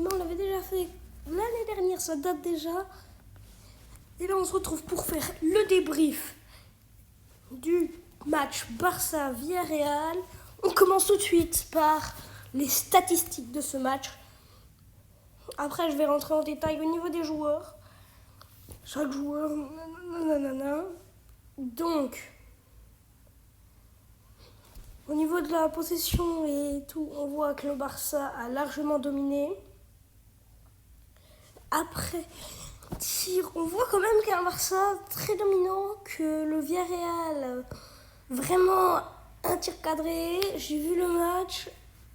mais on l'avait déjà fait l'année dernière, ça date déjà. Et là, on se retrouve pour faire le débrief du match Barça-Villarreal. On commence tout de suite par les statistiques de ce match. Après, je vais rentrer en détail au niveau des joueurs. Chaque joueur, nanana. Donc, au niveau de la possession et tout, on voit que le Barça a largement dominé. Après, tir, on voit quand même qu'il y a un Barça très dominant, que le Villarreal, vraiment un tir cadré. J'ai vu le match,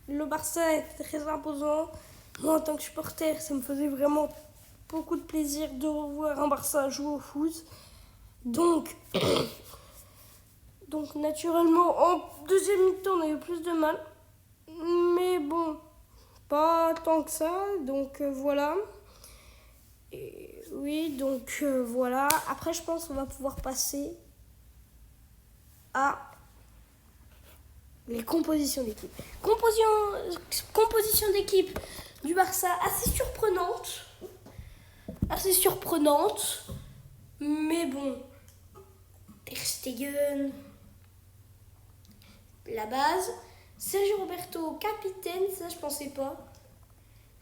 le Barça est très imposant. Moi, en tant que supporter, ça me faisait vraiment beaucoup de plaisir de revoir un Barça jouer au foot. Donc naturellement, en deuxième mi-temps, on a eu plus de mal. Mais bon, pas tant que ça. Donc voilà. Et, oui, donc voilà. Après, je pense qu'on va pouvoir passer à les compositions d'équipe. Composition d'équipe du Barça assez surprenante. Mais bon, Ter Stegen, la base. Sergio Roberto, capitaine, ça je pensais pas.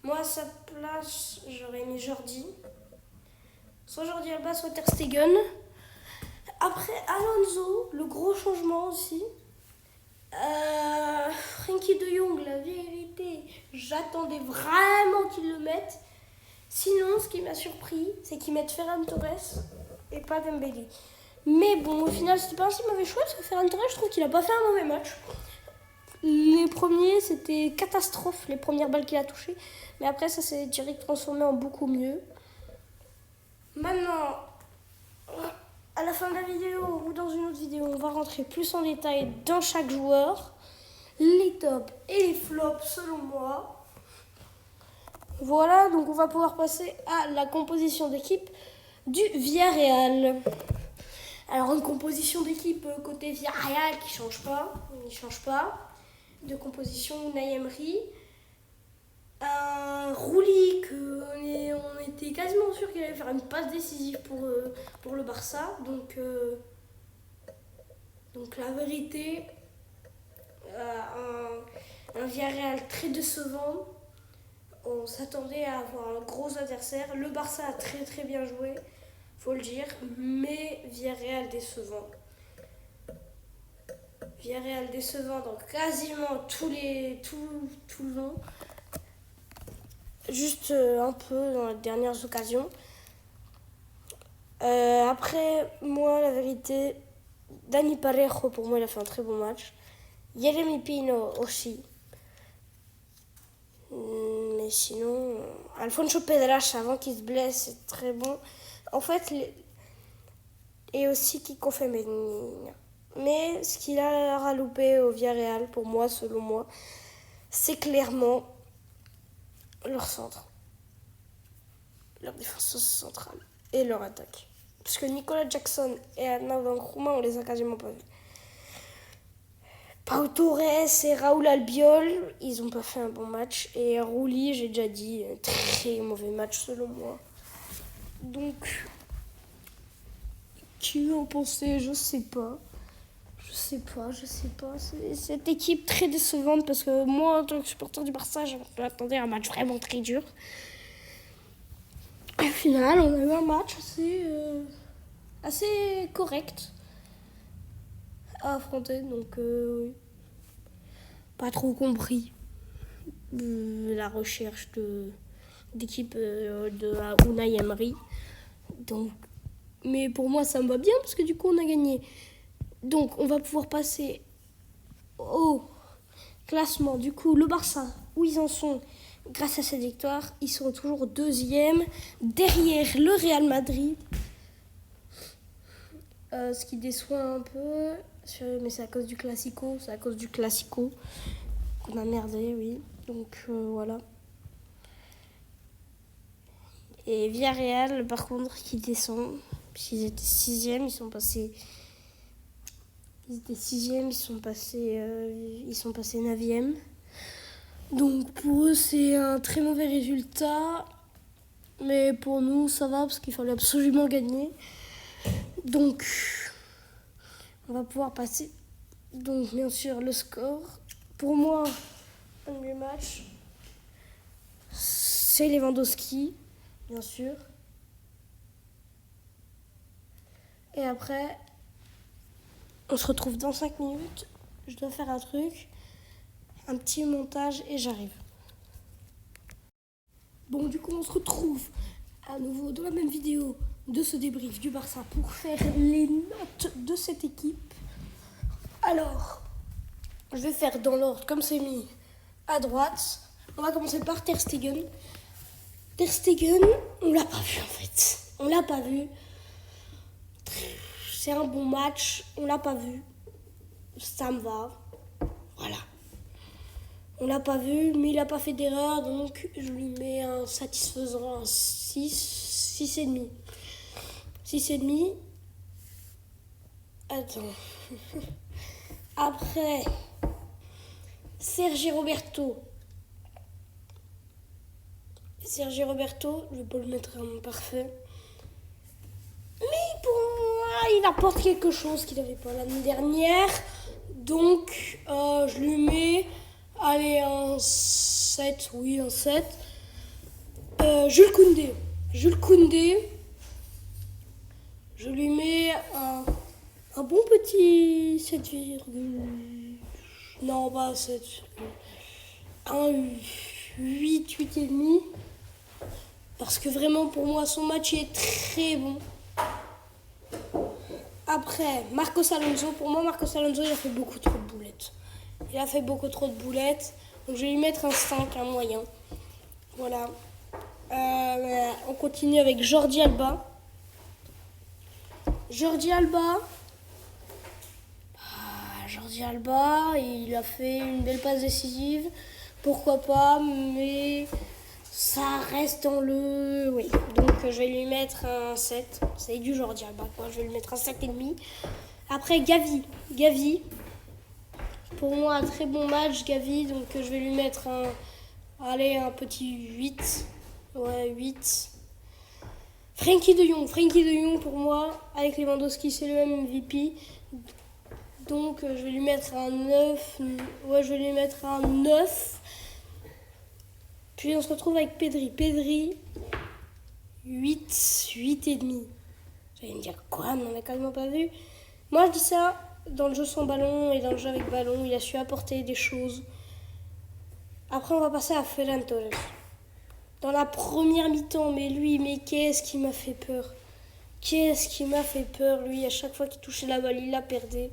Moi à sa place, j'aurais mis Jordi. Soit Jordi Alba, soit Ter Stegen. Après Alonso, le gros changement aussi. Frenkie de Jong, la vérité, j'attendais vraiment qu'il le mette. Sinon, ce qui m'a surpris, c'est qu'ils mettent Ferran Torres et pas Dembélé. Mais bon, au final, c'était pas un si mauvais choix parce que Ferran Torres, je trouve qu'il a pas fait un mauvais match. Les premiers, c'était catastrophe, les premières balles qu'il a touchées. Mais après, ça s'est direct transformé en beaucoup mieux. Maintenant, à la fin de la vidéo ou dans une autre vidéo, on va rentrer plus en détail dans chaque joueur. Les tops et les flops selon moi. Voilà, donc on va pouvoir passer à la composition d'équipe du Villarreal. Alors une composition d'équipe côté Villarreal qui ne change pas. De composition Unai Emery. Un Rouli on était quasiment sûr qu'il allait faire une passe décisive pour le Barça. Donc la vérité, un Villarreal très décevant. On s'attendait à avoir un gros adversaire. Le Barça a très très bien joué, faut le dire, mais Villarreal décevant. Villarreal décevant dans quasiment tout le long. Juste un peu dans les dernières occasions. Après, moi, la vérité, Dani Parejo, pour moi, il a fait un très bon match. Yeremy Pino aussi. Mais sinon, Alfonso Pedracha, avant qu'il se blesse, c'est très bon. En fait, et aussi Kiko Femenia. Mais ce qu'il a raloupé au Villarreal, pour moi, selon moi, c'est clairement leur centre. Leur défense centrale et leur attaque. Parce que Nicolas Jackson et Arnaud Nkrumah, on les a quasiment pas vus. Pau Torres et Raúl Albiol, ils n'ont pas fait un bon match. Et Rouli, j'ai déjà dit, très mauvais match selon moi. Donc, qui en pensait, je sais pas. C'est cette équipe très décevante parce que moi, en tant que supporter du Barça, j'attendais un match vraiment très dur. Au final, on a eu un match assez correct à affronter. Donc, oui. Pas trop compris la recherche d'équipe de Unai Emery. Donc, mais pour moi, ça me va bien parce que du coup, on a gagné. Donc, on va pouvoir passer au classement. Du coup, le Barça, où ils en sont grâce à cette victoire, ils sont toujours deuxième derrière le Real Madrid. Ce qui déçoit un peu, mais c'est à cause du Classico. Qu'on a merdé, oui. Donc, voilà. Et Villarreal, par contre, qui descend. Puisqu'ils étaient sixième, ils sont passés 9e. Donc pour eux, c'est un très mauvais résultat. Mais pour nous, ça va parce qu'il fallait absolument gagner. Donc, on va pouvoir passer. Donc, bien sûr, le score. Pour moi, un match, c'est Lewandowski, bien sûr. Et après, on se retrouve dans 5 minutes. Je dois faire un truc, un petit montage et j'arrive. Bon, du coup, on se retrouve à nouveau dans la même vidéo de ce débrief du Barça pour faire les notes de cette équipe. Alors, je vais faire dans l'ordre comme c'est mis à droite. On va commencer par Ter Stegen. Ter Stegen, on l'a pas vu en fait. On l'a pas vu. C'est un bon match, on l'a pas vu. Ça me va. Voilà. On l'a pas vu, mais il a pas fait d'erreur, donc je lui mets un satisfaisant, un 6,5. 6,5. Attends. Après, Sergi Roberto. Sergi Roberto, je vais pas le mettre en parfait. Mais pour moi, il apporte quelque chose qu'il n'avait pas l'année dernière. Donc, je lui mets, allez, un 7. Oui, un 7. Jules Koundé. Jules Koundé, je lui mets un bon petit 7, non, pas 7. Un 8, 8,5. Parce que vraiment, pour moi, son match est très bon. Après, Marcos Alonso. Pour moi, Marcos Alonso, il a fait beaucoup trop de boulettes. Il a fait beaucoup trop de boulettes. Donc, je vais lui mettre un 5, un moyen. Voilà. On continue avec Jordi Alba. Jordi Alba, il a fait une belle passe décisive. Pourquoi pas, mais ça reste dans le... Oui, donc je vais lui mettre un 7. C'est du Jordi Alba, quoi. Je vais lui mettre un 7,5. Après, Gavi. Pour moi, un très bon match, Gavi. Donc je vais lui mettre un petit 8. Ouais, 8. Frenkie de Jong, pour moi, avec Lewandowski, c'est le même MVP. Donc je vais lui mettre un 9. Ouais, je vais lui mettre un 9. Puis on se retrouve avec Pedri, 8,5. Vous allez me dire quoi, mais on n'a quasiment pas vu. Moi je dis ça, dans le jeu sans ballon et dans le jeu avec ballon, il a su apporter des choses. Après on va passer à Ferran Torres. Dans la première mi-temps, mais qu'est-ce qui m'a fait peur. Lui, à chaque fois qu'il touchait la balle, il la perdait.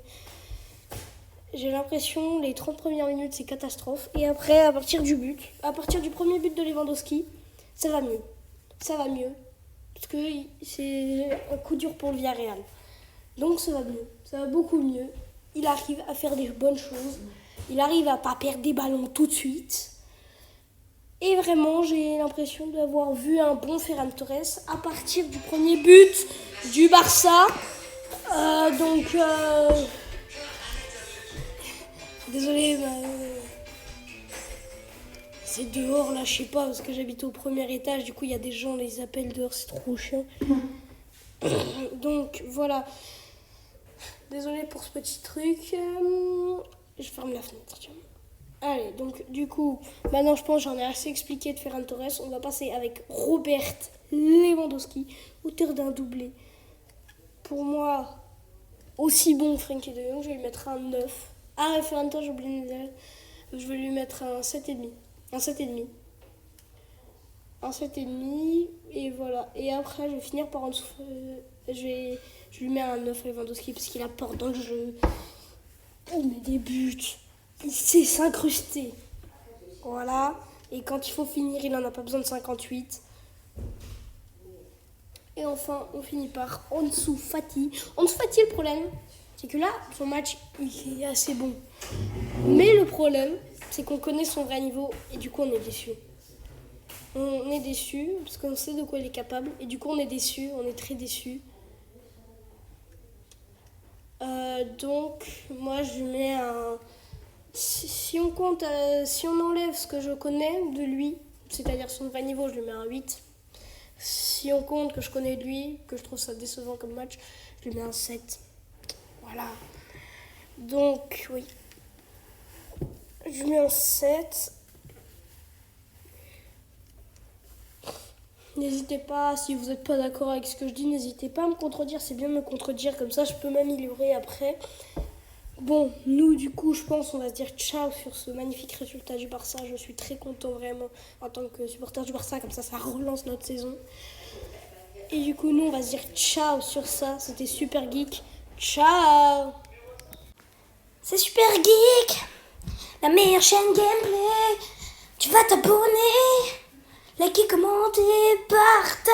J'ai l'impression, les 30 premières minutes, c'est catastrophe. Et après, à partir du premier but de Lewandowski, ça va mieux. Parce que c'est un coup dur pour le Villarreal. Donc ça va mieux. Ça va beaucoup mieux. Il arrive à faire des bonnes choses. Il arrive à pas perdre des ballons tout de suite. Et vraiment, j'ai l'impression d'avoir vu un bon Ferran Torres à partir du premier but du Barça. Désolé, c'est dehors là, je sais pas, parce que j'habite au premier étage, du coup il y a des gens, les appels dehors, c'est trop chiant. Donc voilà. Désolé pour ce petit truc. Je ferme la fenêtre, tiens. Allez, donc du coup, maintenant je pense que j'en ai assez expliqué de Ferran Torres. On va passer avec Robert Lewandowski, auteur d'un doublé. Pour moi, aussi bon Frenkie de Jong, je vais lui mettre un 9. Ah, Ferran Torres, j'ai oublié de dire. Je vais lui mettre un 7,5. Un 7,5. Un 7,5. Et voilà. Et après, je vais finir par en dessous. Je lui mets un 9 à Lewandowski parce qu'il apporte dans le jeu. Il met des buts. Il sait s'incruster. Voilà. Et quand il faut finir, il n'en a pas besoin de 58. Et enfin, on finit par Ansu Fati. Ansu Fati, le problème, c'est que là, son match, il est assez bon. Mais le problème, c'est qu'on connaît son vrai niveau et du coup, on est déçu. On est déçu parce qu'on sait de quoi il est capable et du coup, on est déçu. On est très déçu. Donc, moi, je lui mets un Si on compte, si on enlève ce que je connais de lui, c'est-à-dire son vrai niveau, je lui mets un 8. Si on compte que je connais de lui, que je trouve ça décevant comme match, je lui mets un 7. Voilà. Donc, oui. Je lui mets un 7. N'hésitez pas, si vous n'êtes pas d'accord avec ce que je dis, n'hésitez pas à me contredire. C'est bien de me contredire, comme ça je peux m'améliorer après. Bon, nous du coup, je pense on va se dire ciao sur ce magnifique résultat du Barça. Je suis très content vraiment en tant que supporter du Barça, comme ça relance notre saison. Et du coup, nous on va se dire ciao sur ça. C'était Super Geek. Ciao. C'est Super Geek, la meilleure chaîne gameplay. Tu vas t'abonner, liker, commenter, partager.